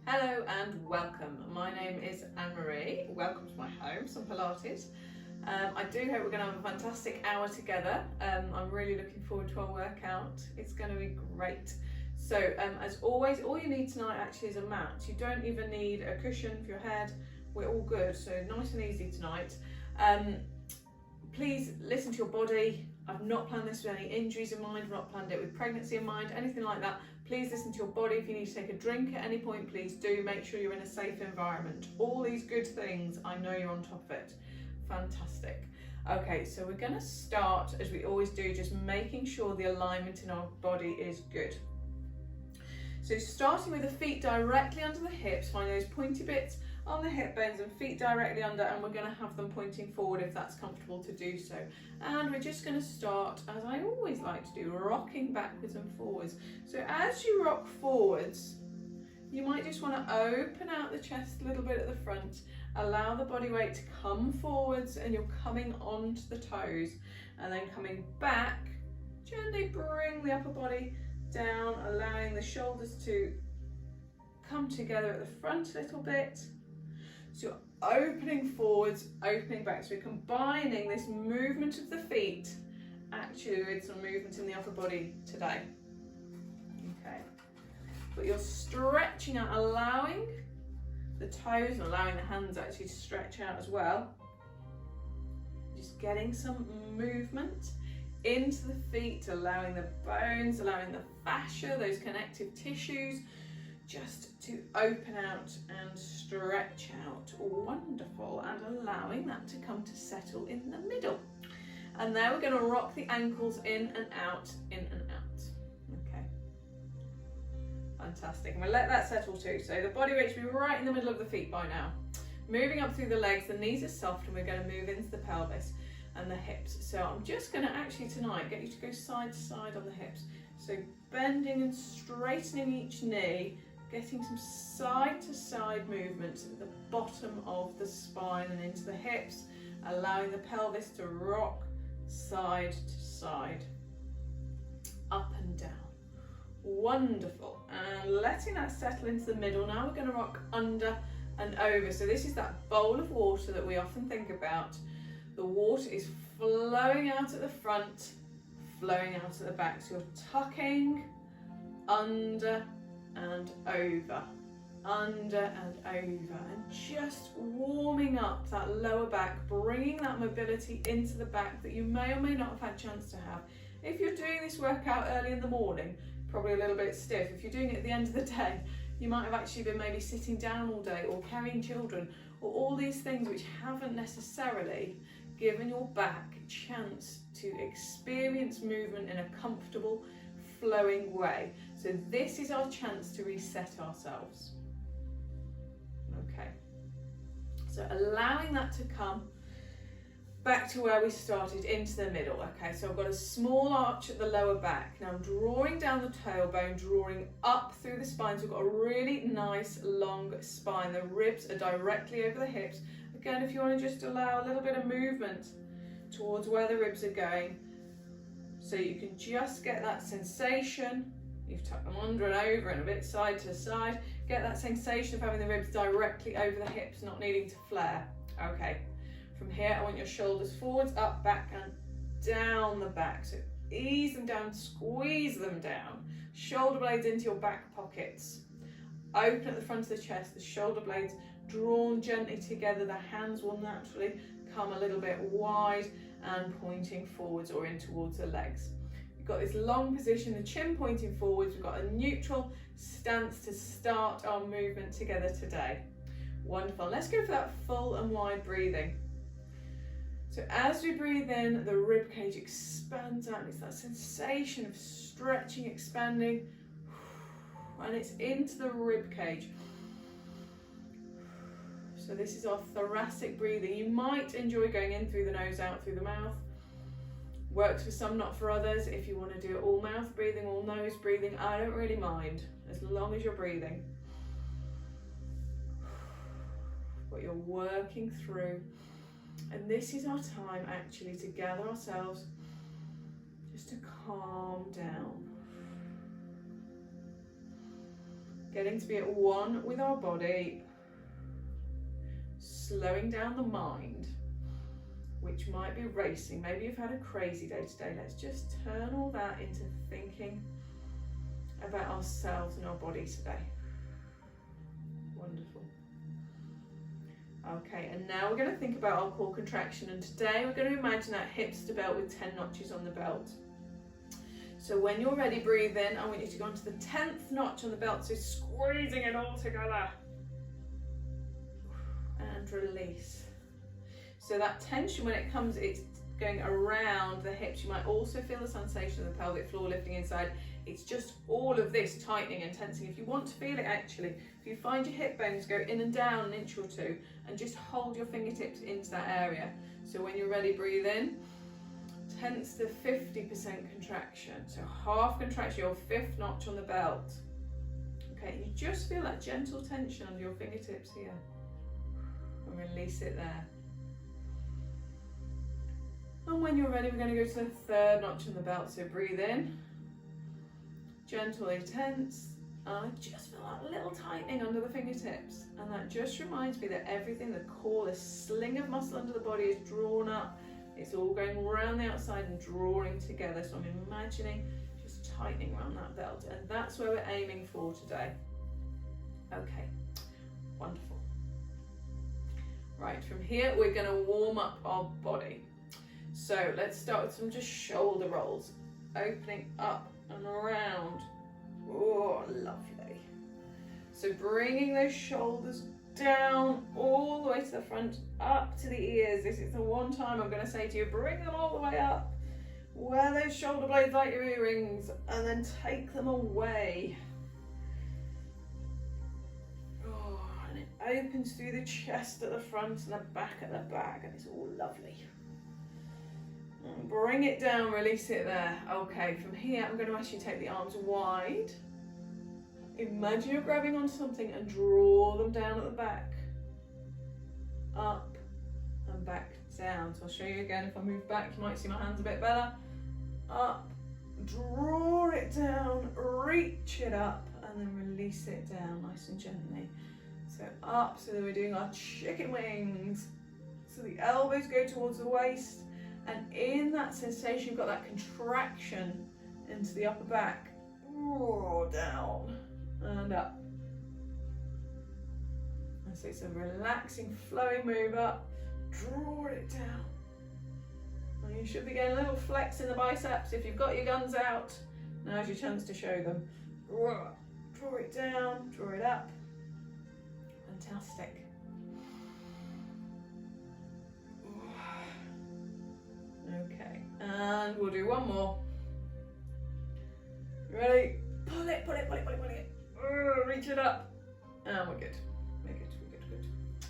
Hello and welcome. My name is Anne-Marie. Welcome to my home, some Pilates. I do hope we're going to have a fantastic hour together. I'm really looking forward to our workout. It's going to be great. So as always, all you need tonight actually is a mat. You don't even need a cushion for your head. We're all good, so nice and easy tonight. Please listen to your body. I've not planned this with any injuries in mind. I've not planned it with pregnancy in mind, anything like that. Please listen to your body. If you need to take a drink at any point, please do. Make sure you're in a safe environment. All these good things, I know you're on top of it. Fantastic. Okay, so we're going to start, as we always do, just making sure the alignment in our body is good. So starting with the feet directly under the hips, find those pointy bits on the hip bones and feet directly under, and we're going to have them pointing forward if that's comfortable to do so. And we're just going to start, as I always like to do, rocking backwards and forwards. So as you rock forwards, you might just want to open out the chest a little bit at the front, allow the body weight to come forwards, and you're coming onto the toes, and then coming back, gently bring the upper body down, allowing the shoulders to come together at the front a little bit. So you're opening forwards, opening back. So we're combining this movement of the feet actually with some movement in the upper body today. Okay. But you're stretching out, allowing the toes and allowing the hands actually to stretch out as well. Just getting some movement into the feet, allowing the bones, allowing the fascia, those connective tissues, just to open out and stretch out. Wonderful. And allowing that to come to settle in the middle. And now we're going to rock the ankles in and out, in and out. Okay. Fantastic. And we'll let that settle too. So the body weight should be right in the middle of the feet by now. Moving up through the legs, the knees are soft, and we're going to move into the pelvis and the hips. So I'm just going to actually tonight get you to go side to side on the hips. So bending and straightening each knee, getting some side to side movement at the bottom of the spine and into the hips, allowing the pelvis to rock side to side, up and down. Wonderful. And letting that settle into the middle. Now we're going to rock under and over. So this is that bowl of water that we often think about. The water is flowing out at the front, flowing out at the back. So you're tucking under and over, under and over, and just warming up that lower back, bringing that mobility into the back that you may or may not have had a chance to have. If you're doing this workout early in the morning, probably a little bit stiff. If you're doing it at the end of the day, you might have actually been maybe sitting down all day or carrying children or all these things which haven't necessarily given your back a chance to experience movement in a comfortable, flowing way. So this is our chance to reset ourselves. Okay. So allowing that to come back to where we started, into the middle. Okay, so I've got a small arch at the lower back. Now I'm drawing down the tailbone, drawing up through the spine. So we've got a really nice long spine. The ribs are directly over the hips. Again, if you want to just allow a little bit of movement towards where the ribs are going, so you can just get that sensation. You've tucked them under and over and a bit side to side. Get that sensation of having the ribs directly over the hips, not needing to flare. Okay. From here, I want your shoulders forwards, up, back, and down the back. So ease them down, squeeze them down. Shoulder blades into your back pockets. Open at the front of the chest, the shoulder blades drawn gently together. The hands will naturally come a little bit wide and pointing forwards or in towards the legs. We've got this long position, the chin pointing forwards. We've got a neutral stance to start our movement together today. Wonderful. Let's go for that full and wide breathing. So as we breathe in, the rib cage expands out. It's that sensation of stretching, expanding, and it's into the rib cage. So this is our thoracic breathing. You might enjoy going in through the nose, out through the mouth. Works for some, not for others. If you want to do it all mouth breathing, all nose breathing, I don't really mind, as long as you're breathing. But you're working through. And this is our time actually to gather ourselves, just to calm down. Getting to be at one with our body, slowing down the mind, which might be racing. Maybe you've had a crazy day today. Let's just turn all that into thinking about ourselves and our body today. Wonderful. Okay, and now we're going to think about our core contraction, and today we're going to imagine that hips to belt with 10 notches on the belt. So when you're ready, breathe in. I want you to go into the 10th notch on the belt, so squeezing it all together. And release. So that tension, when it comes, it's going around the hips. You might also feel the sensation of the pelvic floor lifting inside. It's just all of this tightening and tensing. If you want to feel it, actually, if you find your hip bones, go in and down an inch or two and just hold your fingertips into that area. So when you're ready, breathe in. Tense the 50% contraction. So half contraction, your 5th notch on the belt. Okay, you just feel that gentle tension under your fingertips here. And release it there. And when you're ready, we're going to go to the 3rd notch on the belt. So breathe in. Gently tense. And I just feel that little tightening under the fingertips. And that just reminds me that everything, the core, the sling of muscle under the body is drawn up. It's all going around the outside and drawing together. So I'm imagining just tightening around that belt. And that's where we're aiming for today. Okay, wonderful. Right, from here, we're going to warm up our body. So let's start with some just shoulder rolls. Opening up and around. Oh, lovely. So bringing those shoulders down all the way to the front, up to the ears. This is the one time I'm going to say to you, bring them all the way up. Wear those shoulder blades like your earrings and then take them away. Oh, and it opens through the chest at the front and the back at the back, and it's all lovely. And bring it down, release it there. Okay, from here I'm going to ask you to take the arms wide. Imagine you're grabbing onto something and draw them down at the back. Up and back down. So I'll show you again. If I move back, you might see my hands a bit better. Up, draw it down, reach it up, and then release it down nice and gently. So up, so that we're doing our chicken wings. So the elbows go towards the waist, and in that sensation, you've got that contraction into the upper back. Draw down and up. And so it's a relaxing, flowing move up. Draw it down. And you should be getting a little flex in the biceps. If you've got your guns out, now's your chance to show them. Draw it down, draw it up. Fantastic. Okay, and we'll do one more. Ready? Pull it, pull it, pull it, pull it, pull it. Reach it up. And we're good. We're good, we're good, good.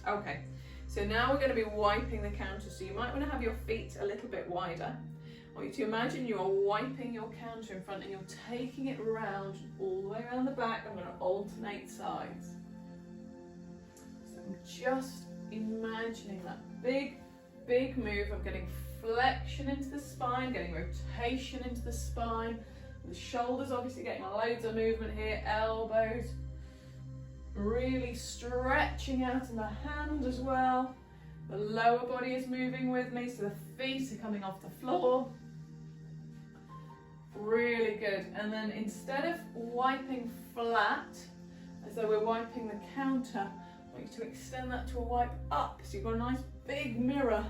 Okay, so now we're going to be wiping the counter. So you might want to have your feet a little bit wider. I want you to imagine you are wiping your counter in front and you're taking it around, all the way around the back. I'm going to alternate sides. So I'm just imagining that big, big move of getting flexion into the spine, getting rotation into the spine. The shoulders obviously getting loads of movement here, elbows really stretching out in the hand as well. The lower body is moving with me, so the feet are coming off the floor. Really good. And then instead of wiping flat, as though we're wiping the counter, I want you to extend that to a wipe up. So you've got a nice big mirror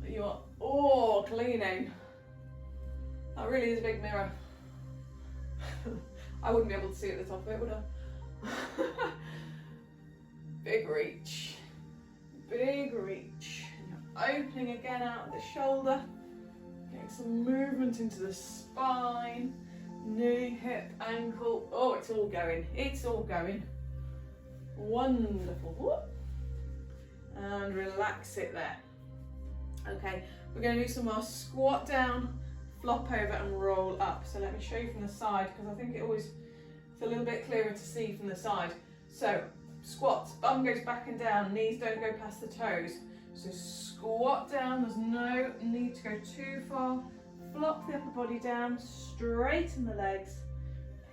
that you're all cleaning. That really is a big mirror. I wouldn't be able to see at the top of it, would I? Big reach. Big reach. And you're opening again out of the shoulder. Getting some movement into the spine. Knee, hip, ankle. Oh, it's all going. It's all going. Wonderful. Whoop. And relax it there. Okay, we're going to do some more squat down, flop over and roll up. So let me show you from the side, because I think it's a little bit clearer to see from the side. So squats, bum goes back and down, knees don't go past the toes. So squat down, there's no need to go too far. Flop the upper body down, straighten the legs,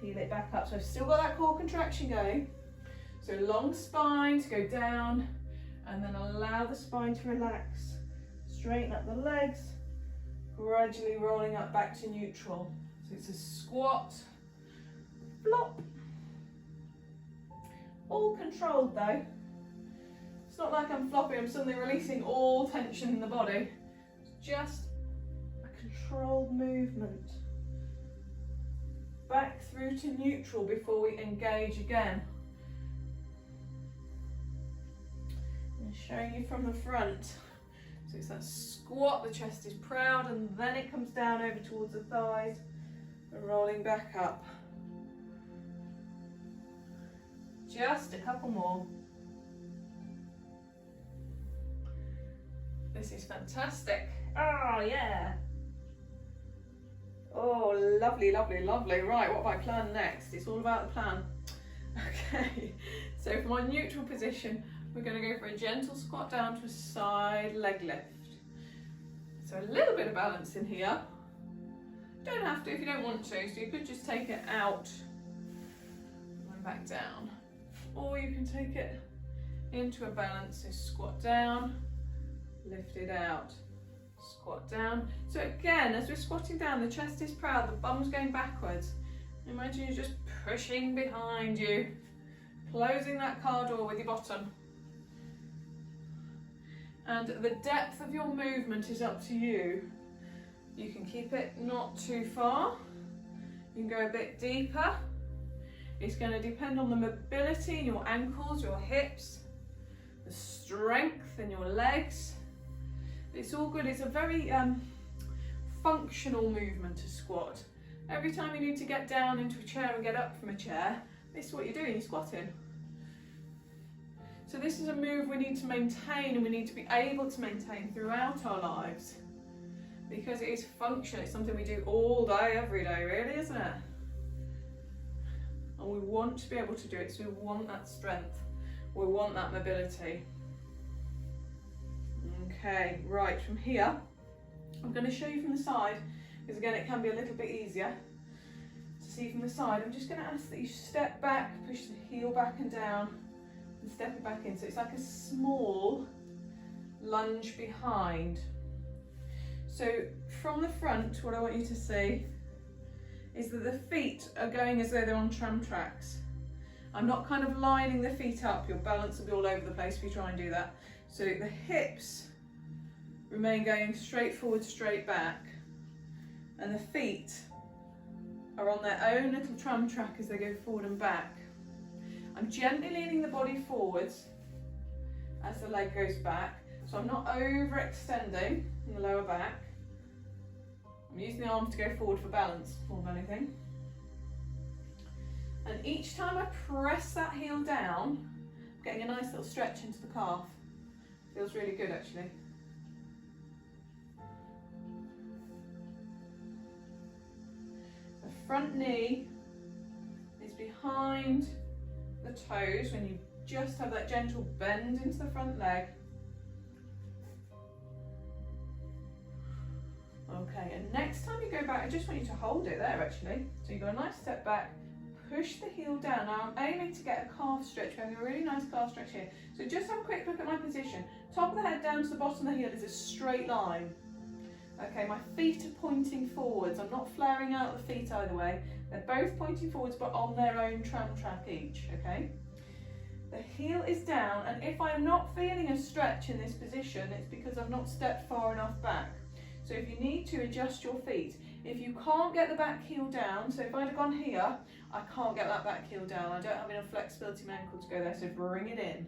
heel it back up. So I've still got that core contraction going. So long spine to go down, and then allow the spine to relax. Straighten up the legs, gradually rolling up back to neutral. So it's a squat, flop. All controlled though. It's not like I'm flopping, I'm suddenly releasing all tension in the body. It's just a controlled movement. Back through to neutral before we engage again. And showing you from the front. So it's that squat, the chest is proud, and then it comes down over towards the thighs and rolling back up. Just a couple more. This is fantastic. Oh yeah. Oh, lovely, lovely, lovely. Right, what have I planned next? It's all about the plan. Okay, so for my neutral position, we're going to go for a gentle squat down to a side leg lift. So a little bit of balance in here. Don't have to if you don't want to, so you could just take it out and back down. Or you can take it into a balance, so squat down, lift it out, squat down. So again, as we're squatting down, the chest is proud, the bum's going backwards. Imagine you're just pushing behind you, closing that car door with your bottom. And the depth of your movement is up to you. You can keep it not too far. You can go a bit deeper. It's going to depend on the mobility in your ankles, your hips, the strength in your legs. It's all good. It's a very functional movement to squat. Every time you need to get down into a chair and get up from a chair, this is what you're doing, you're squatting. So this is a move we need to maintain, and we need to be able to maintain throughout our lives, because it is functional. It's something we do all day, every day, really, isn't it? And we want to be able to do it, so we want that strength, we want that mobility. Okay, right, from here, I'm going to show you from the side, because again it can be a little bit easier to see from the side. I'm just going to ask that you step back, push the heel back and down, and step it back in. So it's like a small lunge behind. So from the front, what I want you to see is that the feet are going as though they're on tram tracks. I'm not kind of lining the feet up, your balance will be all over the place if you try and do that. So the hips remain going straight forward, straight back, and the feet are on their own little tram track as they go forward and back. I'm gently leaning the body forwards as the leg goes back, so I'm not overextending in the lower back. I'm using the arms to go forward for balance more than anything. And each time I press that heel down, I'm getting a nice little stretch into the calf. Feels really good actually. The front knee is behind the toes when you just have that gentle bend into the front leg. Okay, and next time you go back, I just want you to hold it there actually. So you go a nice step back, push the heel down. Now I'm aiming to get a calf stretch, we're having a really nice calf stretch here. So just have a quick look at my position. Top of the head down to the bottom of the heel is a straight line. Okay, my feet are pointing forwards. I'm not flaring out the feet either way. They're both pointing forwards but on their own tram track each, okay? The heel is down, and if I'm not feeling a stretch in this position, it's because I've not stepped far enough back. So if you need to, adjust your feet. If you can't get the back heel down, so if I'd have gone here, I can't get that back heel down. I don't have enough flexibility in my ankle to go there, so bring it in.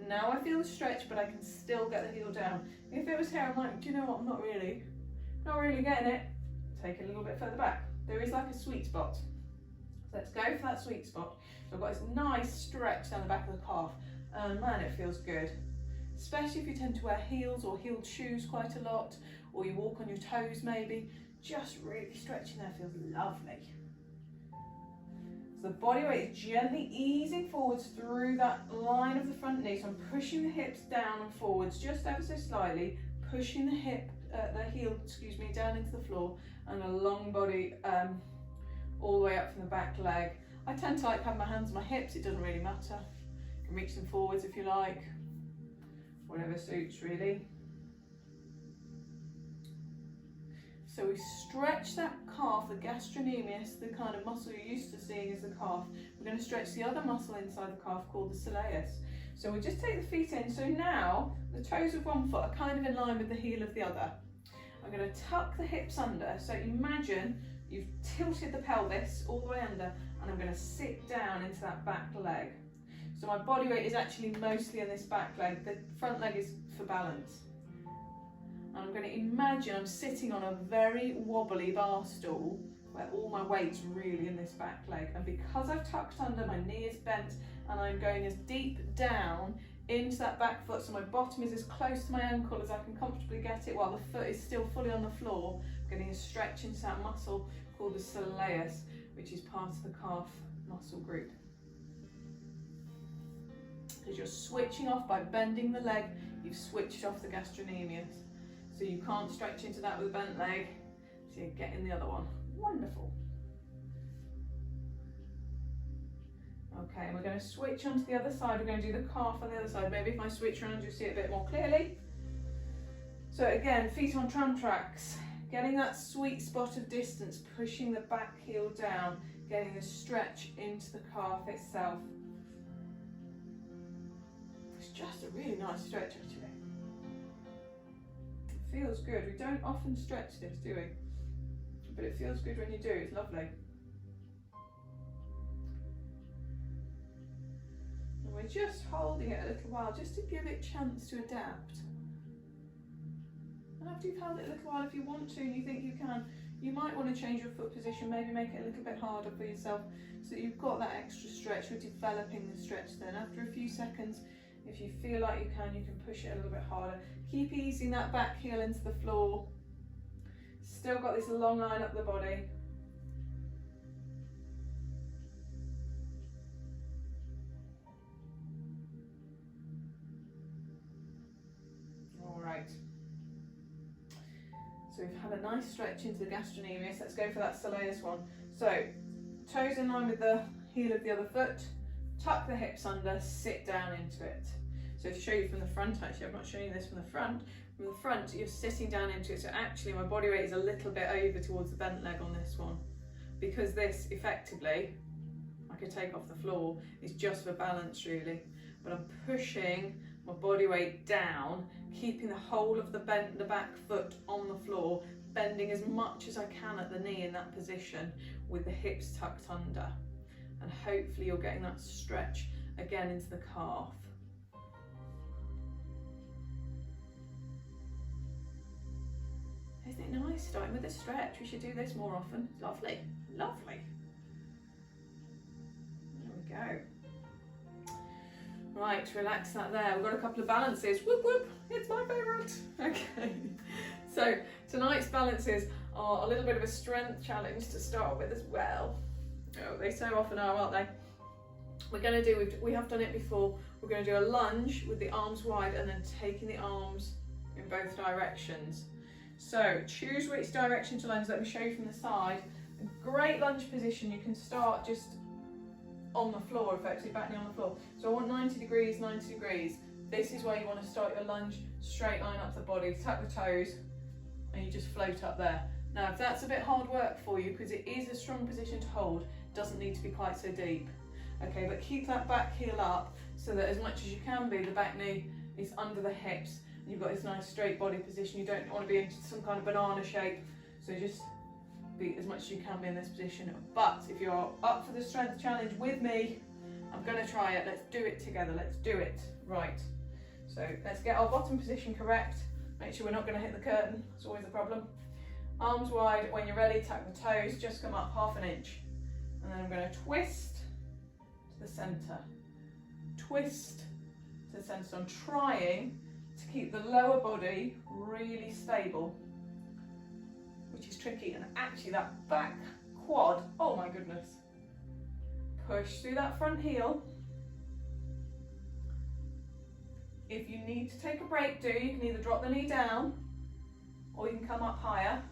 Now I feel the stretch, but I can still get the heel down. If it was here, I'm like, do you know what, I'm not really getting it. Take it a little bit further back. There is like a sweet spot. So let's go for that sweet spot. So I've got this nice stretch down the back of the calf, and man, it feels good. Especially if you tend to wear heels or heeled shoes quite a lot, or you walk on your toes maybe, just really stretching there feels lovely. So the body weight is gently easing forwards through that line of the front knee. So I'm pushing the hips down and forwards just ever so slightly, pushing the heel, down into the floor, and a long body all the way up from the back leg. I tend to like have my hands on my hips, it doesn't really matter. You can reach them forwards if you like, whatever suits really. So we stretch that calf, the gastrocnemius, the kind of muscle you're used to seeing as the calf. We're going to stretch the other muscle inside the calf called the soleus. So we just take the feet in. So now the toes of one foot are kind of in line with the heel of the other. I'm going to tuck the hips under. So imagine you've tilted the pelvis all the way under, and I'm going to sit down into that back leg. So my body weight is actually mostly in this back leg. The front leg is for balance. And I'm going to imagine I'm sitting on a very wobbly bar stool where all my weight's really in this back leg. And because I've tucked under, my knee is bent, and I'm going as deep down into that back foot, so my bottom is as close to my ankle as I can comfortably get it while the foot is still fully on the floor. I'm getting a stretch into that muscle called the soleus, which is part of the calf muscle group. Because you're switching off by bending the leg, you've switched off the gastrocnemius. So you can't stretch into that with a bent leg, so you get in the other one. Wonderful. Okay, and we're going to switch onto the other side. We're going to do the calf on the other side. Maybe if I switch around, you'll see it a bit more clearly. So again, feet on tram tracks, getting that sweet spot of distance, pushing the back heel down, getting the stretch into the calf itself. It's just a really nice stretch actually. Feels good. We don't often stretch this, do we? But it feels good when you do. It's lovely. And we're just holding it a little while just to give it a chance to adapt. And after you've held it a little while, if you want to and you think you can, you might want to change your foot position, maybe make it a little bit harder for yourself so that you've got that extra stretch. We're developing the stretch then. After a few seconds, if you feel like you can push it a little bit harder. Keep easing that back heel into the floor. Still got this long line up the body. All right. So we've had a nice stretch into the gastrocnemius. Let's go for that soleus one. So toes in line with the heel of the other foot. Tuck the hips under, sit down into it. So to show you from the front, actually, I'm not showing you this from the front. From the front, you're sitting down into it. So actually my body weight is a little bit over towards the bent leg on this one. Because this, effectively, I could take off the floor, is just for balance really. But I'm pushing my body weight down, keeping the whole of the back foot on the floor, bending as much as I can at the knee in that position with the hips tucked under. And hopefully you're getting that stretch again into the calf. Isn't it nice starting with a stretch? We should do this more often. Lovely, lovely. There we go. Right, relax that there. We've got a couple of balances. Whoop whoop, it's my favourite. Okay, so tonight's balances are a little bit of a strength challenge to start with as well. Oh, they so often are, aren't they? We're going to do, we have done it before, we're going to do a lunge with the arms wide and then taking the arms in both directions. So choose which direction to lunge. Let me show you from the side. A great lunge position, you can start just on the floor, effectively back knee on the floor. So I want 90 degrees, 90 degrees. This is where you want to start your lunge, straight line up the body, tuck the toes, and you just float up there. Now if that's a bit hard work for you, because it is a strong position to hold, doesn't need to be quite so deep. Okay, but keep that back heel up so that as much as you can be, the back knee is under the hips. And you've got this nice straight body position. You don't want to be into some kind of banana shape. So just be as much as you can be in this position. But if you're up for the strength challenge with me, I'm going to try it. Let's do it together. Let's do it. Right. So let's get our bottom position correct. Make sure we're not going to hit the curtain. It's always a problem. Arms wide. When you're ready, tuck the toes. Just come up ½ an inch. And then I'm going to twist to the centre. Twist to the centre. So I'm trying to keep the lower body really stable, which is tricky. And actually that back quad, oh my goodness. Push through that front heel. If you need to take a break, do. You can either drop the knee down or you can come up higher.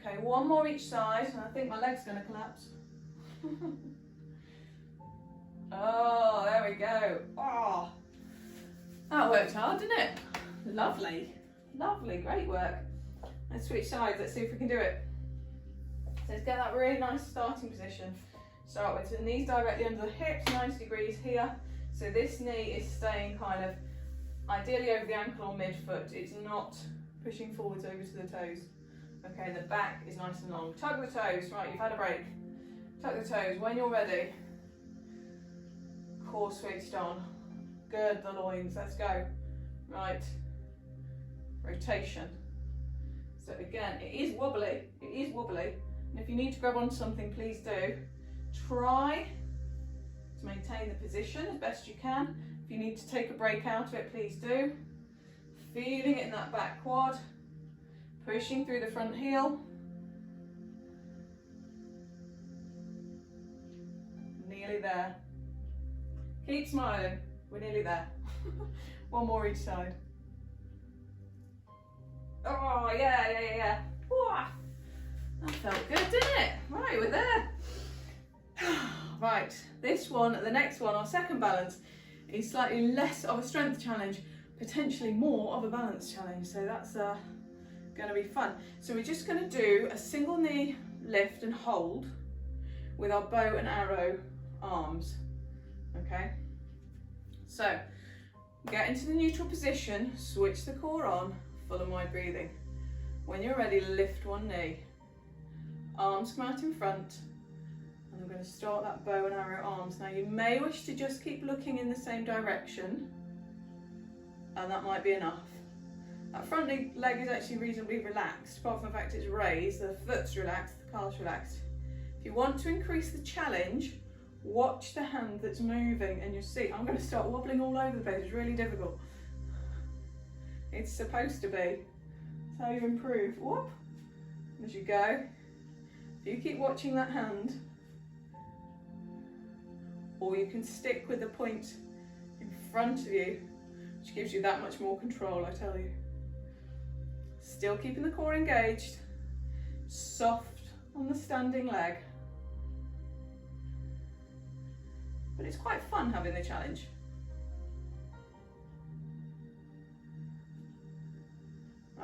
Okay, one more each side, and I think my leg's going to collapse. Oh, there we go. Oh, that worked hard, didn't it? Lovely, lovely, great work. Let's switch sides, let's see if we can do it. So let's get that really nice starting position. Start with the knees directly under the hips, 90 degrees here. So this knee is staying kind of ideally over the ankle or midfoot. It's not pushing forwards over to the toes. Okay, the back is nice and long. Tug the toes, right, you've had a break. Tug the toes, when you're ready. Core switched on. Gird the loins, let's go. Right, rotation. So again, it is wobbly, and if you need to grab onto something, please do. Try to maintain the position as best you can. If you need to take a break out of it, please do. Feeling it in that back quad, pushing through the front heel. Nearly there. Keep smiling, we're nearly there. One more each side. Oh, yeah. Ooh, that felt good, didn't it? Right, we're there. Right, this one, the next one, our second balance, is slightly less of a strength challenge, potentially more of a balance challenge. So that's going to be fun. So we're just going to do a single knee lift and hold with our bow and arrow arms. Okay, so get into the neutral position, switch the core on, full and wide breathing. When you're ready, lift one knee, arms come out in front, and I'm going to start that bow and arrow arms. Now you may wish to just keep looking in the same direction, and that might be enough. That front leg is actually reasonably relaxed, apart from the fact it's raised, the foot's relaxed, the calf's relaxed. If you want to increase the challenge, watch the hand that's moving, and you'll see I'm going to start wobbling all over the place. It's really difficult. It's supposed to be. That's how you improve. Whoop. As you go. If you keep watching that hand, or you can stick with the point in front of you, which gives you that much more control, I tell you. Still keeping the core engaged, soft on the standing leg. But it's quite fun having the challenge.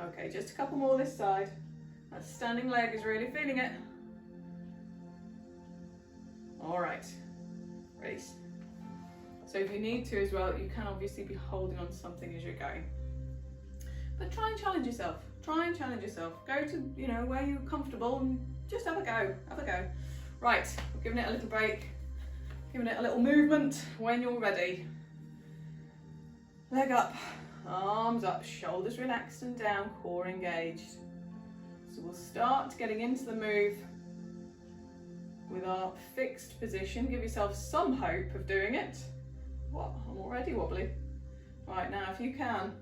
Okay, just a couple more this side. That standing leg is really feeling it. All right, release. So if you need to as well, you can obviously be holding on to something as you're going. But try and challenge yourself. Try and challenge yourself. Go to, you know, where you're comfortable and just have a go. Have a go. Right, we're giving it a little break. Giving it a little movement. When you're ready. Leg up, arms up, shoulders relaxed and down, core engaged. So we'll start getting into the move with our fixed position. Give yourself some hope of doing it. What? I'm already wobbly. Right, now if you can,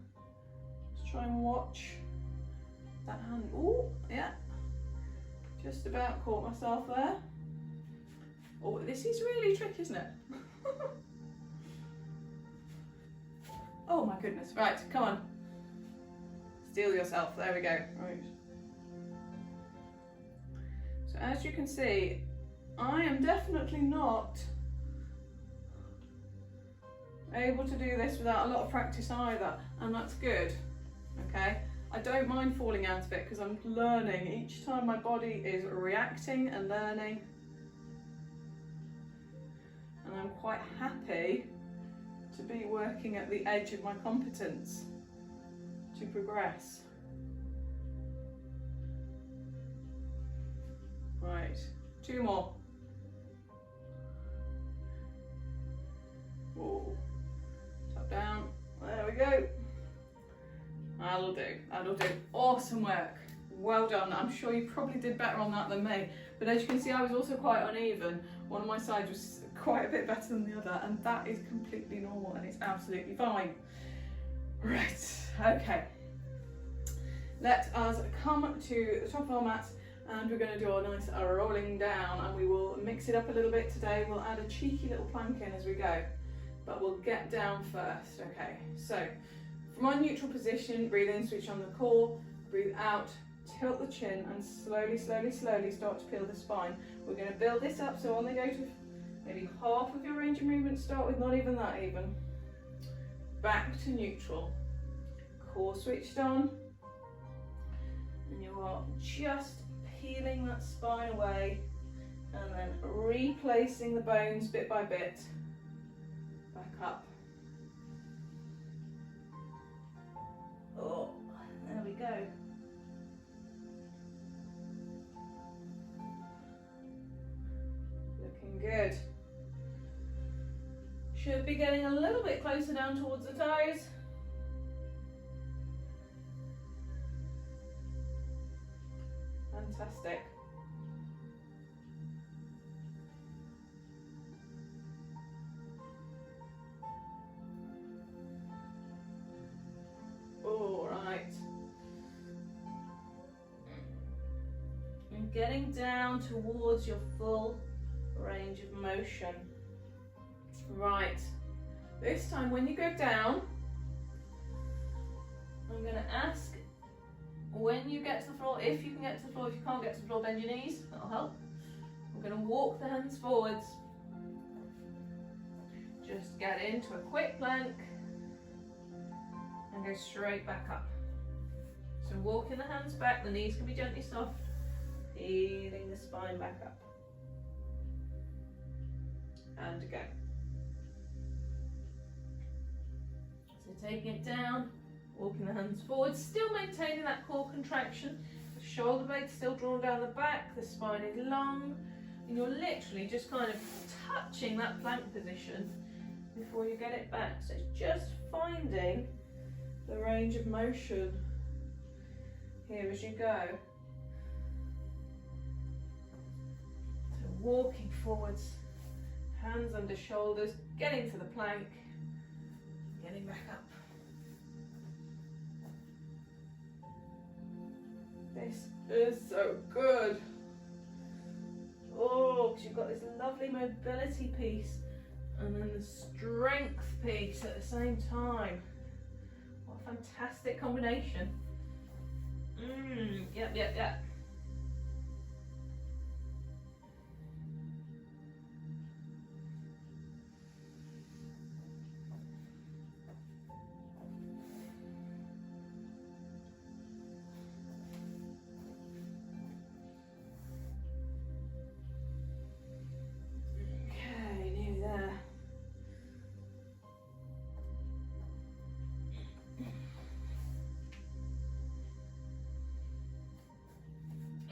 just try and watch that hand. Oh, yeah. Just about caught myself there. Oh, this is really tricky, isn't it? Oh my goodness. Right, come on. Steel yourself. There we go. Right. So as you can see, I am definitely not able to do this without a lot of practice either, and that's good. Okay, I don't mind falling out of it because I'm learning each time. My body is reacting and learning, and I'm quite happy to be working at the edge of my competence to progress. Right, 2 more. Oh, tap down, there we go. That'll do, that'll do. Awesome work, well done. I'm sure you probably did better on that than me, but as you can see, I was also quite uneven. One of my sides was quite a bit better than the other, and that is completely normal and it's absolutely fine. Right, okay. Let us come to the top of our mat, and we're going to do our nice rolling down, and we will mix it up a little bit today. We'll add a cheeky little plank in as we go, but we'll get down first. Okay, so from our neutral position, breathe in, switch on the core, breathe out, tilt the chin and slowly, slowly, slowly start to peel the spine. We're going to build this up, so only go to maybe half of your range of movement, start with not even that even. Back to neutral. Core switched on. And you are just peeling that spine away and then replacing the bones bit by bit. Back up. Oh, there we go. Looking good. Should be getting a little bit closer down towards the toes. Fantastic. All right. And getting down towards your full range of motion. Right. This time when you go down, I'm going to ask when you get to the floor, if you can get to the floor, if you can't get to the floor, bend your knees, that'll help. We're going to walk the hands forwards. Just get into a quick plank and go straight back up. So walking the hands back, the knees can be gently soft, peeling the spine back up. And again. So taking it down, walking the hands forward, still maintaining that core contraction. The shoulder blades still drawn down the back, the spine is long, and you're literally just kind of touching that plank position before you get it back. So it's just finding the range of motion here as you go. So walking forwards, hands under shoulders, getting to the plank, getting back up. This is so good. Oh, because you've got this lovely mobility piece and then the strength piece at the same time. What a fantastic combination. Yep.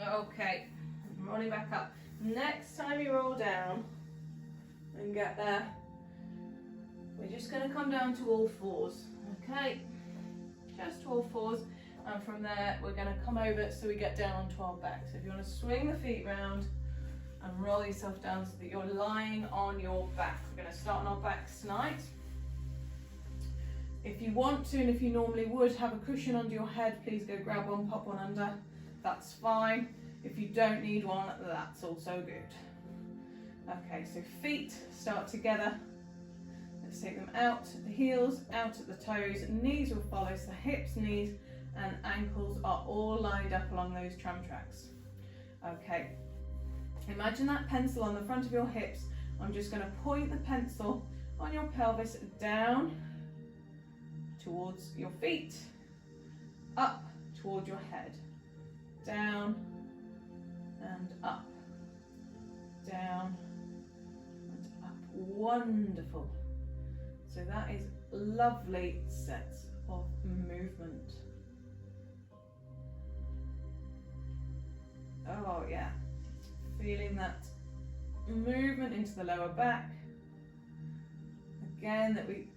Okay, rolling back up. Next time you roll down and get there, we're just going to come down to all fours. Okay, just to all fours, and from there we're going to come over so we get down onto our back. So if you want to swing the feet round and roll yourself down so that you're lying on your back. We're going to start on our backs tonight. If you want to, and if you normally would have a cushion under your head, please go grab one, pop one under. That's fine. If you don't need one, that's also good. Okay, so feet start together. Let's take them out at the heels, out at the toes. Knees will follow, so hips, knees, and ankles are all lined up along those tram tracks. Okay, imagine that pencil on the front of your hips. I'm just going to point the pencil on your pelvis down towards your feet, up toward your head. Down and up, down and up. Wonderful. So that is lovely sets of movement. Oh yeah, feeling that movement into the lower back. Again, that we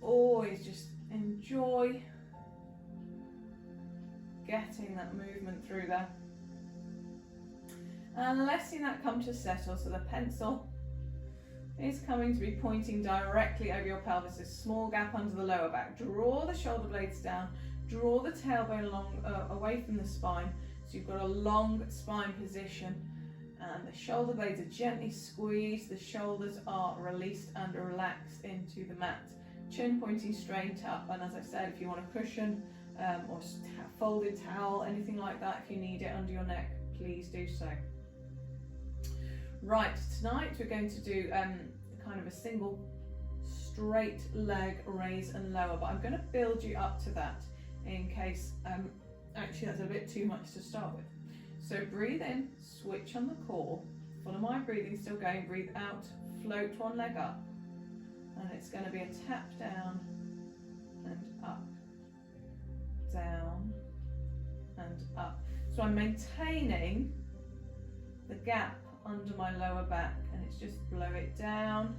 always just enjoy getting that movement through there. And letting that come to settle, so the pencil is coming to be pointing directly over your pelvis, a small gap under the lower back. Draw the shoulder blades down, draw the tailbone along, away from the spine, so you've got a long spine position, and the shoulder blades are gently squeezed, the shoulders are released and relaxed into the mat. Chin pointing straight up, and as I said, if you want a cushion, or folded towel, anything like that. If you need it under your neck, please do so. Right, tonight we're going to do kind of a single straight leg raise and lower, but I'm going to build you up to that in case actually that's a bit too much to start with. So breathe in, switch on the core, follow my breathing, still going, breathe out, float one leg up, and it's going to be a tap down and up, down and up. So I'm maintaining the gap under my lower back, and it's just blow it down,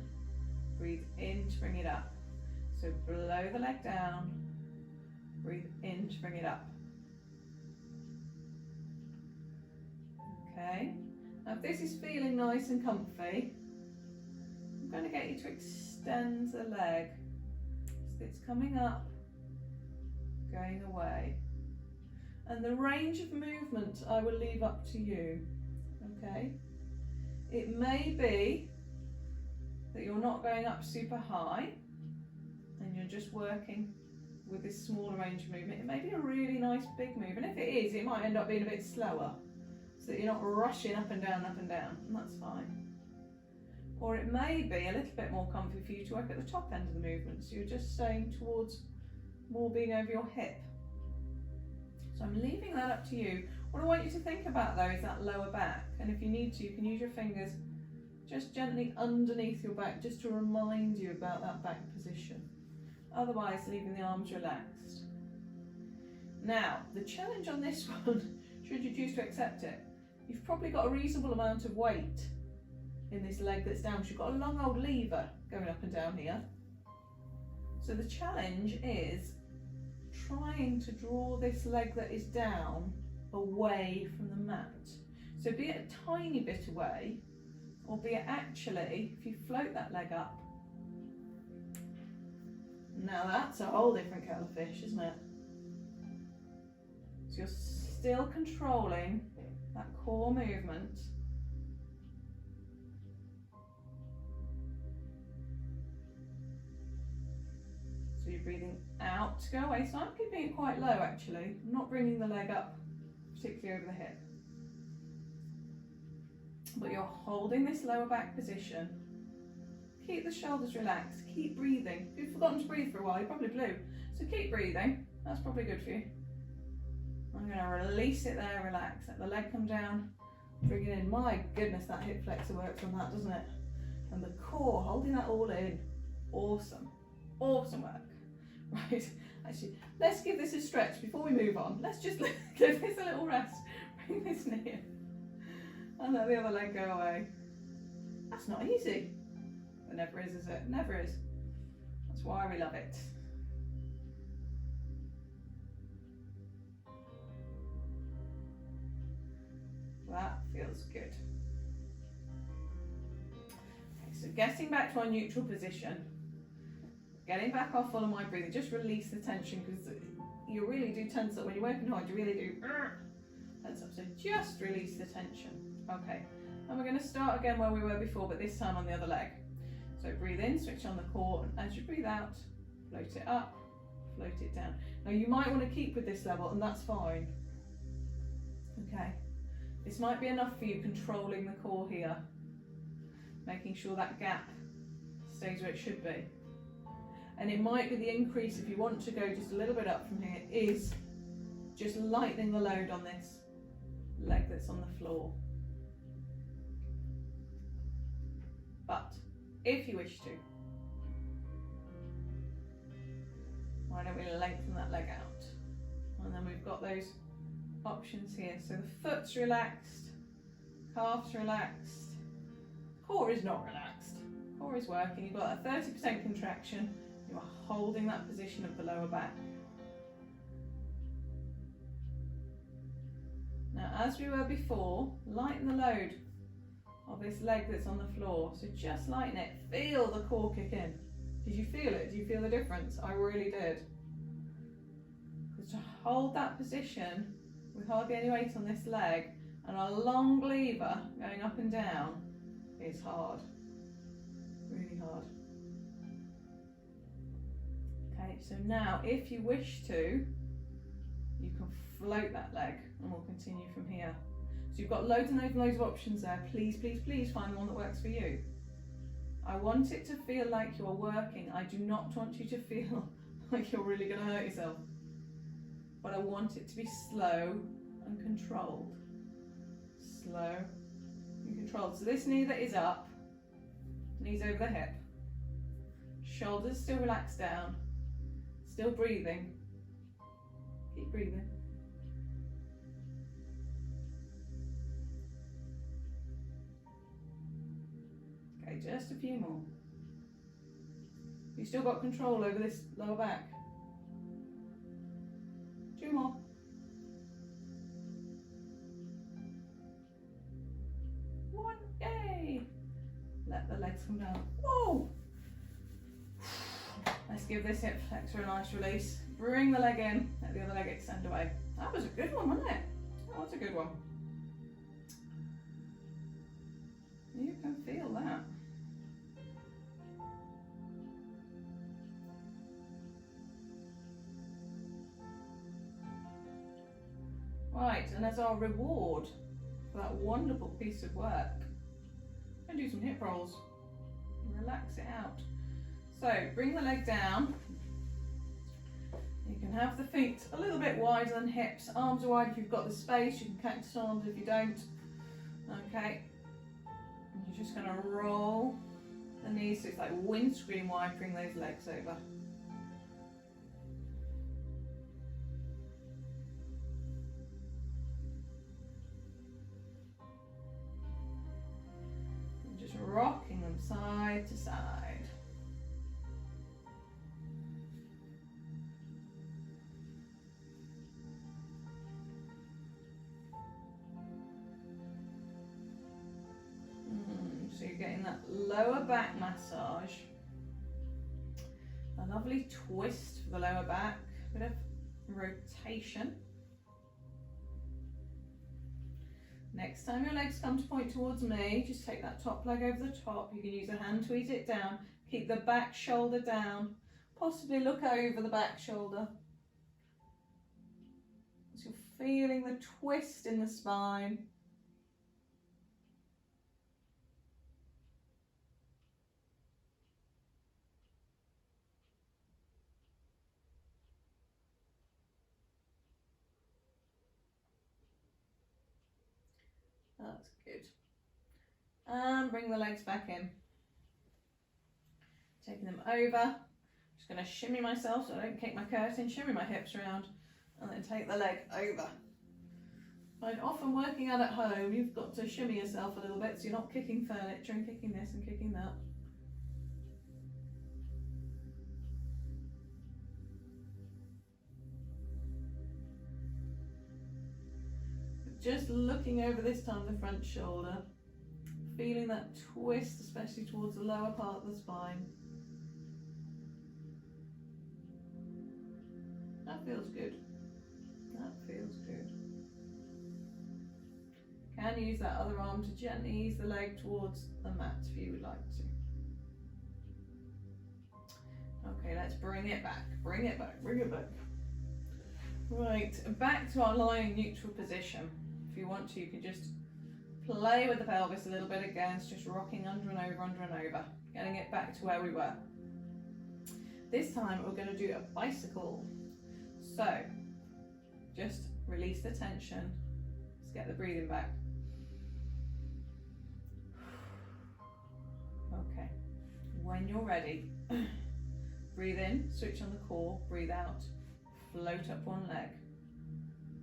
breathe in to bring it up. So blow the leg down, breathe in to bring it up. Okay, now if this is feeling nice and comfy, I'm going to get you to extend the leg. So it's coming up, going away. And the range of movement I will leave up to you, okay? It may be that you're not going up super high and you're just working with this smaller range of movement. It may be a really nice big move, and if it is, it might end up being a bit slower so that you're not rushing up and down, and that's fine. Or it may be a little bit more comfy for you to work at the top end of the movement, so you're just staying towards more being over your hip. So I'm leaving that up to you. What I want you to think about though is that lower back, and if you need to, you can use your fingers just gently underneath your back just to remind you about that back position. Otherwise, leaving the arms relaxed. Now, the challenge on this one, should you choose to accept it, you've probably got a reasonable amount of weight in this leg that's down, because you've got a long old lever going up and down here. So the challenge is trying to draw this leg that is down away from the mat. So be it a tiny bit away, or be it actually, if you float that leg up, now that's a whole different kettle of fish, isn't it? So you're still controlling that core movement. So you're breathing out to go away. So I'm keeping it quite low actually. I'm not bringing the leg up particularly over the hip. But you're holding this lower back position. Keep the shoulders relaxed, keep breathing. If you've forgotten to breathe for a while, you probably blew. So keep breathing, that's probably good for you. I'm going to release it there, relax. Let the leg come down, bring it in. My goodness, that hip flexor works on that, doesn't it? And the core, holding that all in. Awesome, awesome work. Right, actually, let's give this a stretch before we move on. Let's just give this a little rest. Bring this knee in. And let the other leg go away. That's not easy. It never is it? Never is. That's why we love it. That feels good. Okay, so getting back to our neutral position, getting back off all of my breathing, just release the tension, because you really do tense up when you're working hard, you really do tense up, so just release the tension. Okay, and we're going to start again where we were before, but this time on the other leg. So breathe in, switch on the core, and as you breathe out, float it up, float it down. Now you might want to keep with this level, and that's fine. Okay, this might be enough for you controlling the core here, making sure that gap stays where it should be. And it might be the increase, if you want to go just a little bit up from here, is just lightening the load on this leg that's on the floor. But if you wish to, why don't we lengthen that leg out? And then we've got those options here. So the foot's relaxed, calf's relaxed, core is not relaxed. Core is working. You've got a 30% contraction. You are holding that position of the lower back. Now, as we were before, lighten the load of this leg that's on the floor. So just lighten it. Feel the core kick in. Did you feel it? Did you feel the difference? I really did. Because to hold that position with hardly any weight on this leg and a long lever going up and down is hard. Really hard. Okay, so now if you wish to, you can float that leg, and we'll continue from here. So you've got loads and loads and loads of options there. Please, please, please find the one that works for you. I want it to feel like you're working. I do not want you to feel like you're really going to hurt yourself. But I want it to be slow and controlled. Slow and controlled. So this knee that is up, knees over the hip. Shoulders still relaxed down. Still breathing. Keep breathing. Okay, just a few more. You've still got control over this lower back. 2 more. One, yay! Let the legs come down. Whoa! Let's give this hip flexor a nice release. Bring the leg in, let the other leg extend away. That was a good one, wasn't it? That was a good one. You can feel that. Right, and as our reward for that wonderful piece of work, I'm going to do some hip rolls. Relax it out. So bring the leg down. You can have the feet a little bit wider than hips. Arms are wide if you've got the space. You can cactus arms if you don't. Okay. And you're just going to roll the knees so it's like windscreen wiping those legs over. And just rocking them side to side. So you're getting that lower back massage, a lovely twist for the lower back, a bit of rotation. Next time your legs come to point towards me, just take that top leg over the top. You can use a hand to ease it down. Keep the back shoulder down. Possibly look over the back shoulder. So you're feeling the twist in the spine. That's good. And bring the legs back in. Taking them over. Just going to shimmy myself so I don't kick my curtain, shimmy my hips around, and then take the leg over. But often working out at home, you've got to shimmy yourself a little bit so you're not kicking furniture and kicking this and kicking that. Just looking over this time the front shoulder, feeling that twist, especially towards the lower part of the spine. That feels good. That feels good. Can use that other arm to gently ease the leg towards the mat if you would like to. Okay, let's bring it back, bring it back, bring it back. Right, back to our lying neutral position. If you want to, you can just play with the pelvis a little bit again. It's just rocking under and over, getting it back to where we were. This time we're going to do a bicycle. So just release the tension. Let's get the breathing back. Okay, when you're ready, breathe in, switch on the core, breathe out, float up one leg.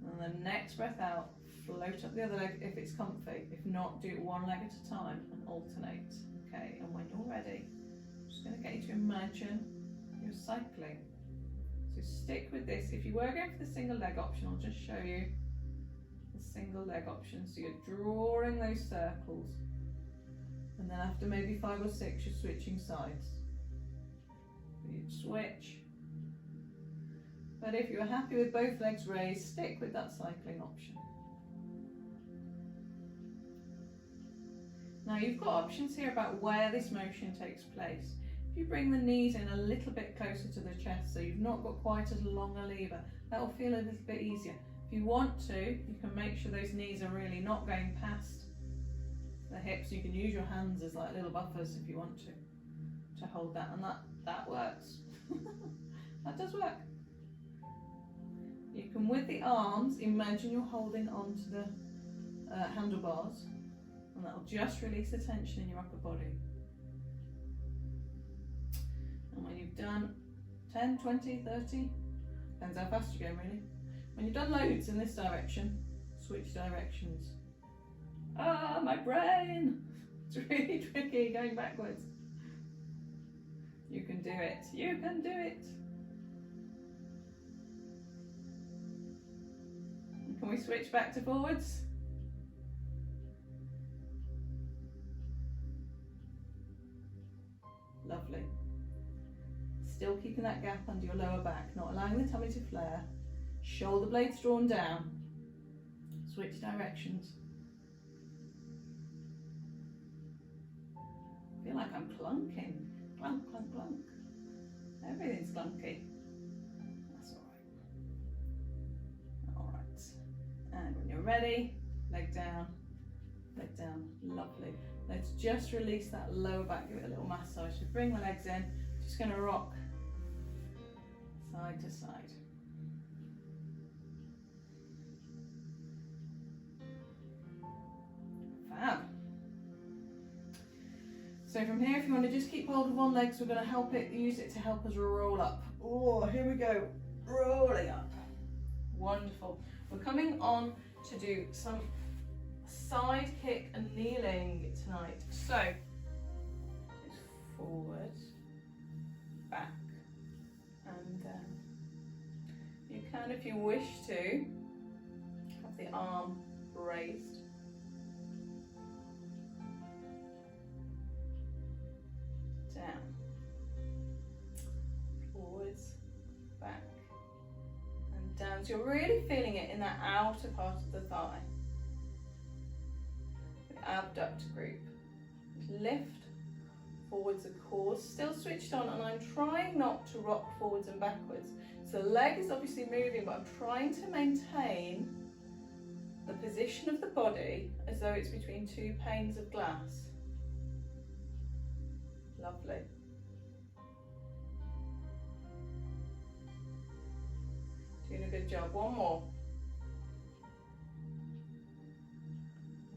And the next breath out, float up the other leg if it's comfy. If not, do it one leg at a time and alternate. Okay, and when you're ready, I'm just going to get you to imagine you're cycling. So stick with this. If you were going for the single leg option, I'll just show you the single leg option. So you're drawing those circles, and then after maybe 5 or 6, you're switching sides. You'd switch. But if you're happy with both legs raised, stick with that cycling option. Now you've got options here about where this motion takes place. If you bring the knees in a little bit closer to the chest, so you've not got quite as long a lever, That'll feel a little bit easier. If you want to, you can make sure those knees are really not going past the hips. You can use your hands as like little buffers if you want to hold that, and that works. That does work. You can, with the arms, imagine you're holding onto the handlebars, and that'll just release the tension in your upper body. And when you've done 10, 20, 30, depends how fast you're going really. When you've done loads in this direction, switch directions. Ah, my brain! It's really tricky going backwards. You can do it. You can do it. And can we switch back to forwards? Lovely. Still keeping that gap under your lower back, not allowing the tummy to flare. Shoulder blades drawn down. Switch directions. I feel like I'm clunking. Clunk, clunk, clunk. Everything's clunky. That's all right. And when you're ready, leg down, leg down. Lovely. Let's just release that lower back, give it a little massage. So bring the legs in, just going to rock side to side. Fab. So from here, if you want to just keep hold of one leg, so we're going to use it to help us roll up. Oh, here we go, rolling up. Wonderful. We're coming on to do some side kick and kneeling tonight. So it's forward, back, and you can, if you wish to, have the arm raised. Down, forwards, back, and down. So you're really feeling it in that outer part of the thigh. The abductor group. Lift forwards the core, still switched on, and I'm trying not to rock forwards and backwards. So the leg is obviously moving, but I'm trying to maintain the position of the body as though it's between two panes of glass. Lovely. Doing a good job. One more.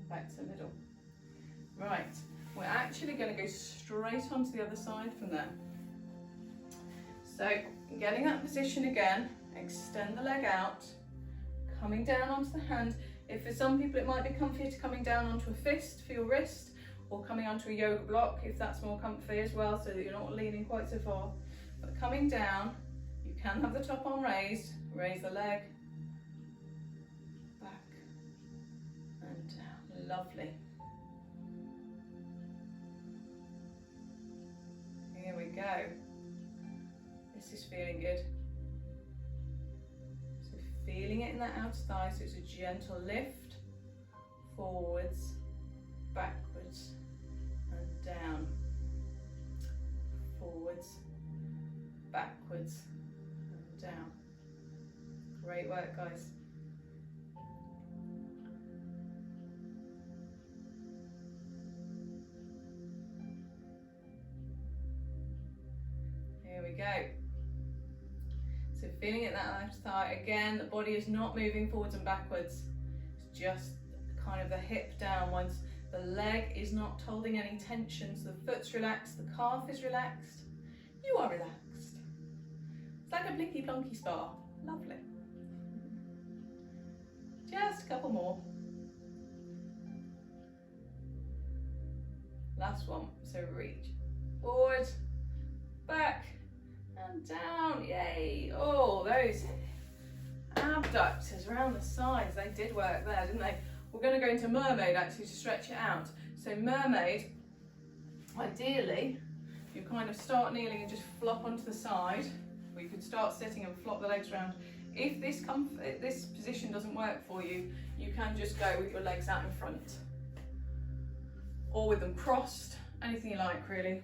Back to the middle. Right, we're actually going to go straight onto the other side from there. So, getting that position again, extend the leg out, coming down onto the hand. If for some people it might be comfier to coming down onto a fist for your wrist, or coming onto a yoga block if that's more comfy as well, so that you're not leaning quite so far. But coming down, you can have the top arm raised, raise the leg, back and down. Lovely. Here we go. This is feeling good. So feeling it in that outer thigh, so it's a gentle lift, forwards, backwards, and down, forwards, backwards, and down. Great work, guys. Here we go. So feeling it that left thigh again, the body is not moving forwards and backwards. It's just kind of the hip down. Once the leg is not holding any tension, so the foot's relaxed, the calf is relaxed, you are relaxed. It's like a blinky plonky spa. Lovely. Just a couple more. Last one. So reach forward, back, and down. Yay. Oh, those abductors around the sides, they did work there, didn't they? We're going to go into mermaid actually to stretch it out. So mermaid, ideally, you kind of start kneeling and just flop onto the side. Or you could start sitting and flop the legs around. If this position doesn't work for you, you can just go with your legs out in front. Or with them crossed, anything you like really.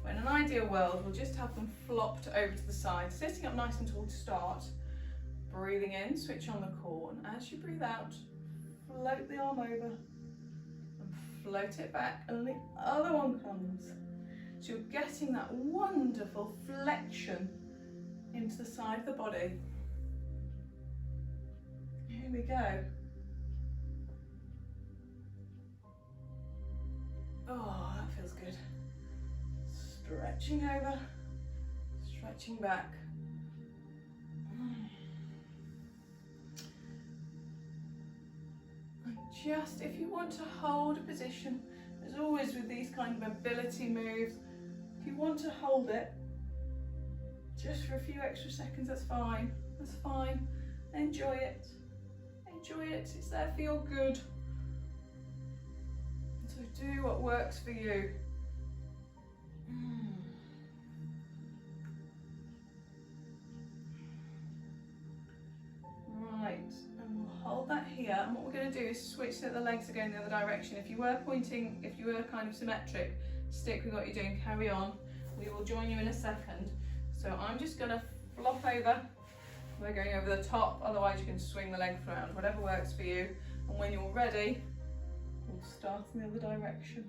But in an ideal world, we'll just have them flopped over to the side, sitting up nice and tall to start. breathing in, switch on the core, and as you breathe out, float the arm over and float it back, and the other one comes. So you're getting that wonderful flexion into the side of the body. Here we go. Oh, that feels good. Stretching over, stretching back. And just, if you want to hold a position, as always with these kind of mobility moves, if you want to hold it just for a few extra seconds, that's fine. That's fine. Enjoy it. Enjoy it. It's there for your good. So do what works for you. Right, and we'll hold that here. And what we're going to do is switch so that the legs are going the other direction. If you were pointing, if you were kind of symmetric, stick with what you're doing, carry on. We will join you in a second. So I'm just going to flop over. We're going over the top, otherwise you can swing the legs around, whatever works for you. And when you're ready, we'll start in the other direction.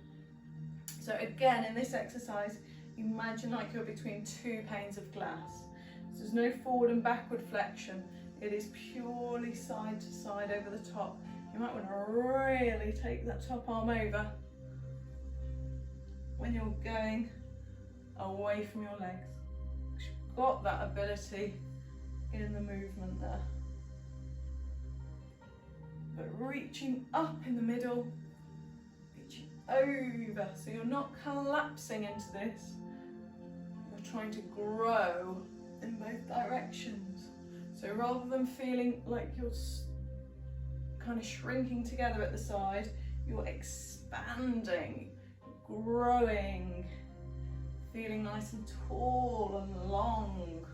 So again, in this exercise, imagine like you're between two panes of glass. So there's no forward and backward flexion. It is purely side to side over the top. You might want to really take that top arm over when you're going away from your legs. You've got that ability in the movement there. But reaching up in the middle, reaching over, so you're not collapsing into this, you're trying to grow in both directions. So rather than feeling like you're kind of shrinking together at the side, you're expanding, growing, feeling nice and tall and long.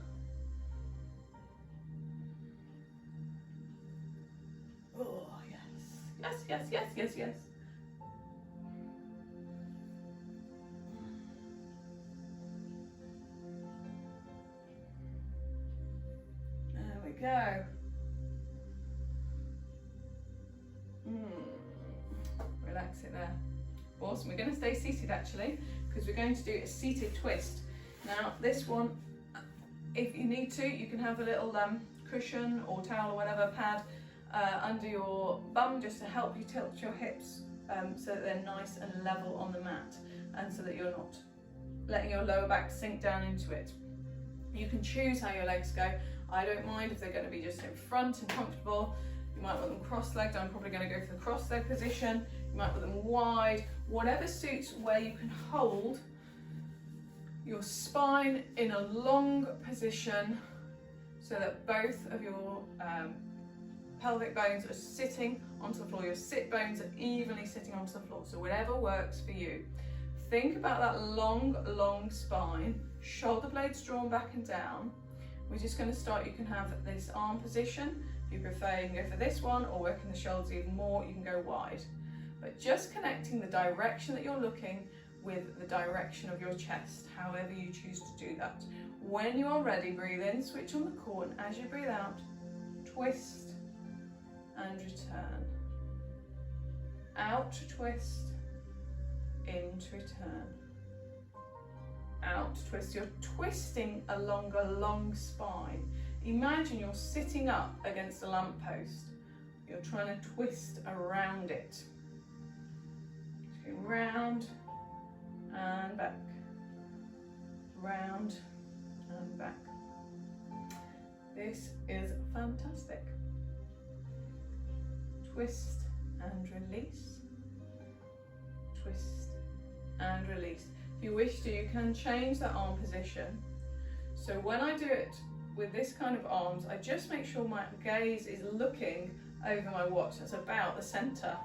Oh, yes. Yes, yes, yes, yes, yes. There we go. Relax it there. Awesome. We're going to stay seated actually, because we're going to do a seated twist. Now, this one, if you need to, you can have a little cushion or towel or whatever pad under your bum just to help you tilt your hips so that they're nice and level on the mat, and so that you're not letting your lower back sink down into it. You can choose how your legs go. I don't mind if they're going to be just in front and comfortable. You might want them cross-legged. I'm probably going to go for the cross-leg position. You might want them wide, whatever suits where you can hold your spine in a long position so that both of your pelvic bones are sitting onto the floor. Your sit bones are evenly sitting onto the floor. So whatever works for you. Think about that long spine, shoulder blades drawn back and down. We're just going to start, you can have this arm position. If you prefer, you can go for this one, or working the shoulders even more, you can go wide. But just connecting the direction that you're looking with the direction of your chest, however you choose to do that. When you are ready, breathe in, switch on the core, and as you breathe out, twist and return. Out, twist, in to return. Out, twist. You're twisting along a long spine. Imagine you're sitting up against a lamppost. You're trying to twist around it. Going round and back. Round and back. This is fantastic. Twist and release. Twist and release. If you wish to, you can change that arm position. So when I do it with this kind of arms, I just make sure my gaze is looking over my watch. That's about the center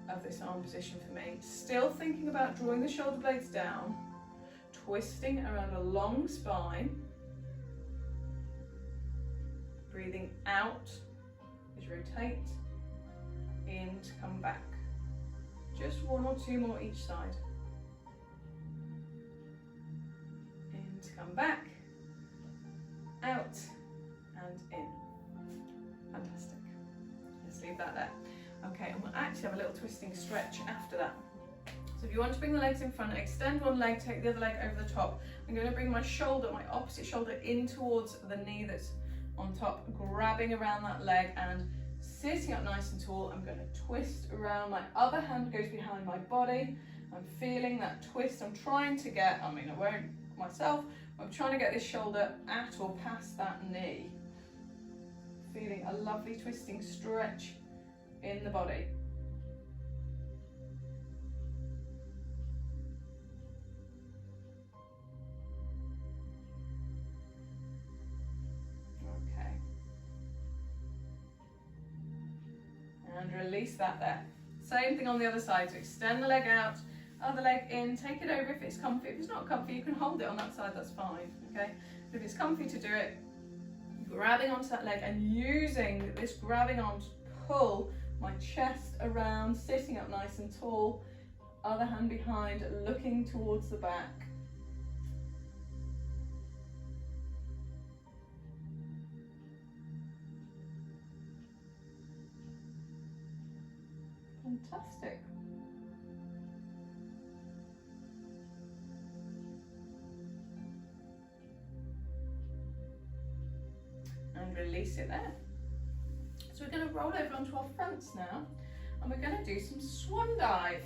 of this arm position for me. Still thinking about drawing the shoulder blades down, twisting around a long spine, breathing out as you rotate, in to come back. Just one or two more each side. In to come back, out leave that there. Okay, and we'll actually have a little twisting stretch after that. So if you want to bring the legs in front, extend one leg, take the other leg over the top. I'm going to bring my shoulder, my opposite shoulder, in towards the knee that's on top, grabbing around that leg and sitting up nice and tall. I'm going to twist around. My other hand goes behind my body. I'm feeling that twist. I'm trying to get, I mean, I won't myself, I'm trying to get this shoulder at or past that knee. Feeling a lovely twisting stretch in the body. Okay. And release that there. Same thing on the other side. So extend the leg out, other leg in, take it over if it's comfy. If it's not comfy, you can hold it on that side, that's fine. Okay. If it's comfy to do it, grabbing onto that leg and using this grabbing on to pull my chest around, sitting up nice and tall, other hand behind, looking towards the back. Fantastic. And release it there. So we're going to roll over onto our fronts now, and we're going to do some swan dive.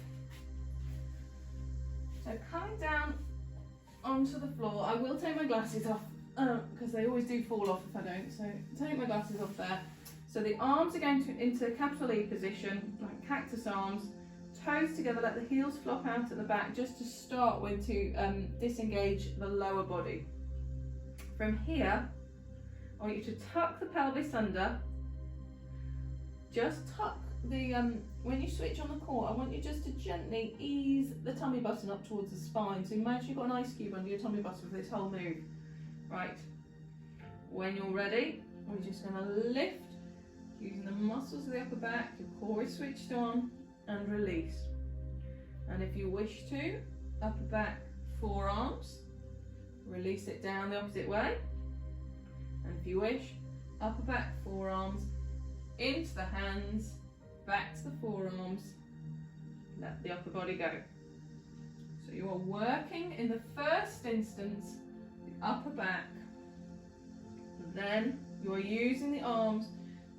So coming down onto the floor, I will take my glasses off because they always do fall off if I don't. So take my glasses off there. So the arms are going into capital E position, like cactus arms, toes together, let the heels flop out at the back just to start with to disengage the lower body. From here, I want you to tuck the pelvis under. Just tuck the, when you switch on the core, I want you just to gently ease the tummy button up towards the spine. So imagine you've got an ice cube under your tummy button for this whole move. Right, when you're ready, we're just going to lift, using the muscles of the upper back, your core is switched on, and release. And if you wish to, upper back, forearms, release it down the opposite way. And if you wish, upper back, forearms, into the hands, back to the forearms, let the upper body go. So you are working in the first instance, the upper back, then you are using the arms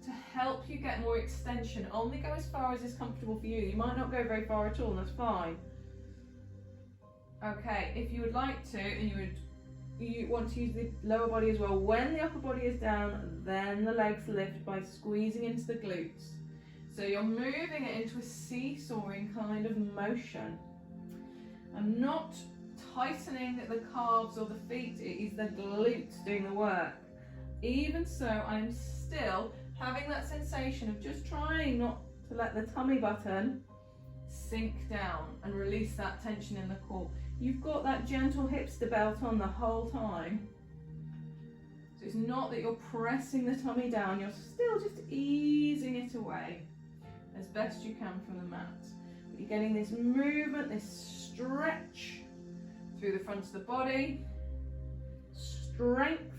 to help you get more extension. Only go as far as is comfortable for you. You might not go very far at all, and that's fine. Okay, if you would like to, and you want to use the lower body as well, when the upper body is down, then the legs lift by squeezing into the glutes. So you're moving it into a seesawing kind of motion. I'm not tightening the calves or the feet, it is the glutes doing the work. Even so, I'm still having that sensation of just trying not to let the tummy button sink down and release that tension in the core. You've got that gentle hipster belt on the whole time. So it's not that you're pressing the tummy down, you're still just easing it away as best you can from the mat. But you're getting this movement, this stretch through the front of the body, strength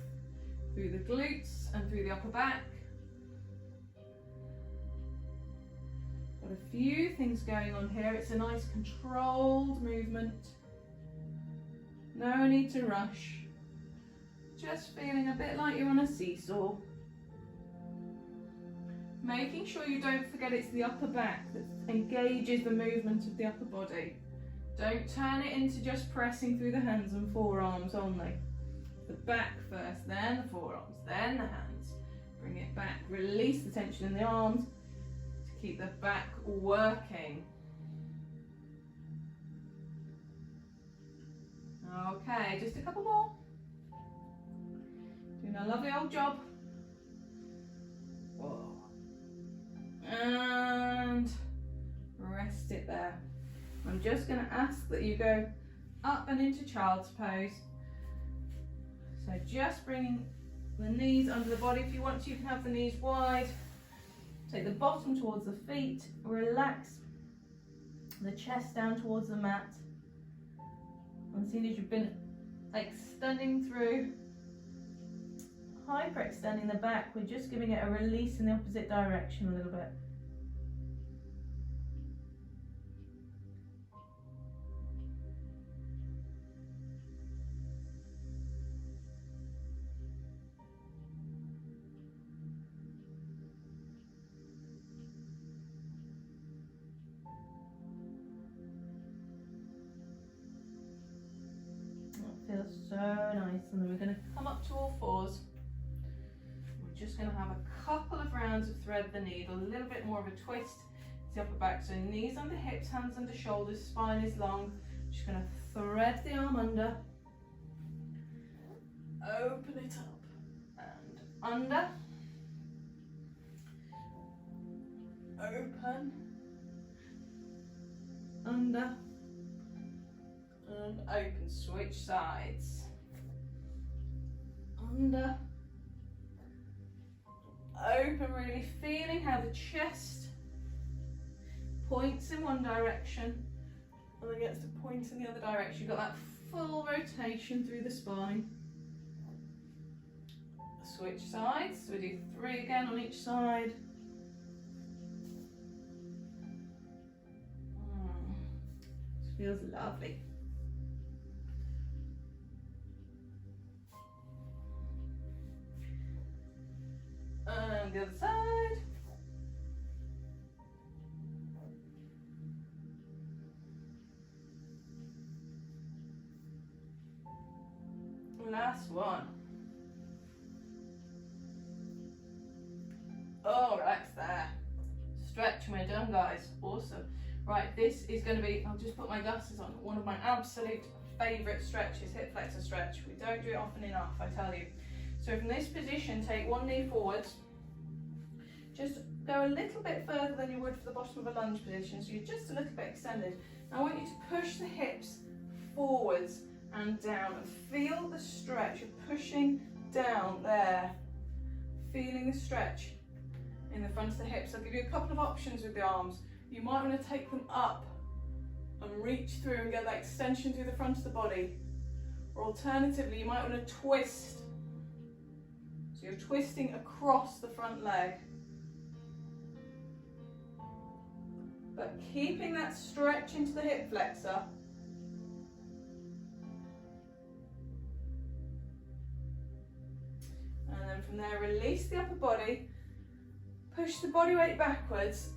through the glutes and through the upper back. Got a few things going on here. It's a nice controlled movement. No need to rush. Just feeling a bit like you're on a seesaw. Making sure you don't forget it's the upper back that engages the movement of the upper body. Don't turn it into just pressing through the hands and forearms only. The back first, then the forearms, then the hands. Bring it back, release the tension in the arms to keep the back working. Okay, just a couple more. Doing a lovely old job. Whoa. And rest it there. I'm just going to ask that you go up and into child's pose. So just bringing the knees under the body. If you want to, you can have the knees wide. Take the bottom towards the feet. Relax the chest down towards the mat. And seeing as you've been extending through, hyperextending the back, we're just giving it a release in the opposite direction a little bit. feels so nice. And then we're going to come up to all fours. We're just going to have a couple of rounds of thread the needle, a little bit more of a twist to the upper back. So knees under hips, hands under shoulders, spine is long. Just going to thread the arm under, open it up and under, open, under, and open. Switch sides, under, open, really feeling how the chest points in one direction and then gets to point in the other direction. You've got that full rotation through the spine. Switch sides, so we do 3 again on each side. This feels lovely. And the other side. Last one. Oh, relax there. Stretch when we're done, guys. Awesome. Right, this is going to be, I'll just put my glasses on, one of my absolute favourite stretches, hip flexor stretch. We don't do it often enough, I tell you. So from this position, take one knee forwards. Just go a little bit further than you would for the bottom of a lunge position, so you're just a little bit extended. Now I want you to push the hips forwards and down and feel the stretch. You're pushing down there, feeling the stretch in the front of the hips. I'll give you a couple of options with the arms. You might want to take them up and reach through and get that extension through the front of the body. Or alternatively, you might want to twist. So you're twisting across the front leg. But keeping that stretch into the hip flexor. And then from there, release the upper body, push the body weight backwards,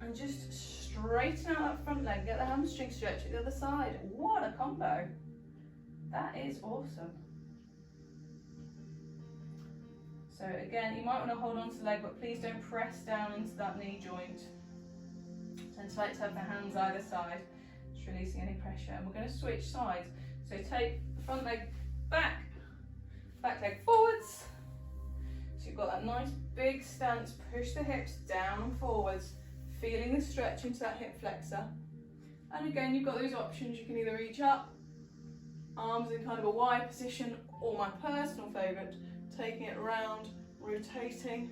and just straighten out that front leg. Get the hamstring stretch at the other side. What a combo. That is awesome. So again, you might want to hold on to the leg, but please don't press down into that knee joint. Tend to like to have the hands either side, just releasing any pressure. And we're going to switch sides. So take the front leg back, back leg forwards. So you've got that nice big stance, push the hips down and forwards, feeling the stretch into that hip flexor. And again, you've got those options. You can either reach up, arms in kind of a Y position, or my personal favourite, taking it round, rotating,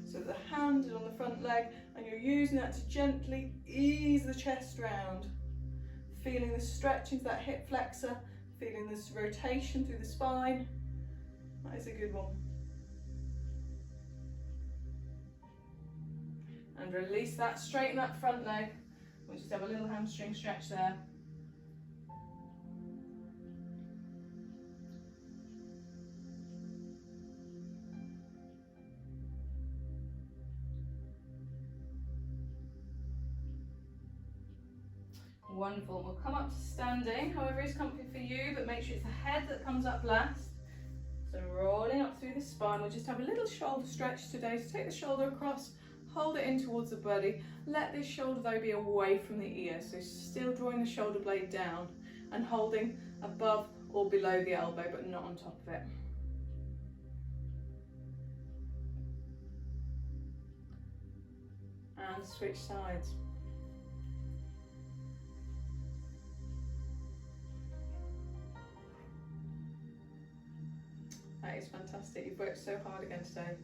so the hand is on the front leg, and you're using that to gently ease the chest round, feeling the stretch into that hip flexor, feeling this rotation through the spine. That is a good one. And release that, straighten that front leg. We'll just have a little hamstring stretch there. Wonderful. We'll come up to standing, however is comfy for you, but make sure it's the head that comes up last. So rolling up through the spine. We'll just have a little shoulder stretch today. So take the shoulder across, hold it in towards the body. Let this shoulder though be away from the ear. So still drawing the shoulder blade down and holding above or below the elbow, but not on top of it. And switch sides. That is fantastic. You've worked so hard again today.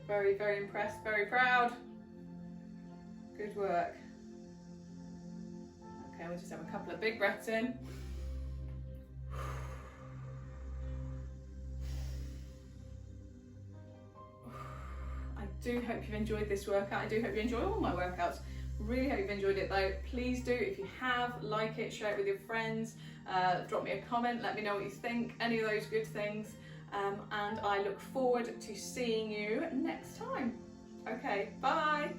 Very, very impressed, very proud. Good work. Okay, we'll just have a couple of big breaths in. I do hope you've enjoyed this workout. I do hope you enjoy all my workouts. Really hope you've enjoyed it though. Please do, if you have, like it, share it with your friends, drop me a comment, let me know what you think, any of those good things. And I look forward to seeing you next time. Okay, bye.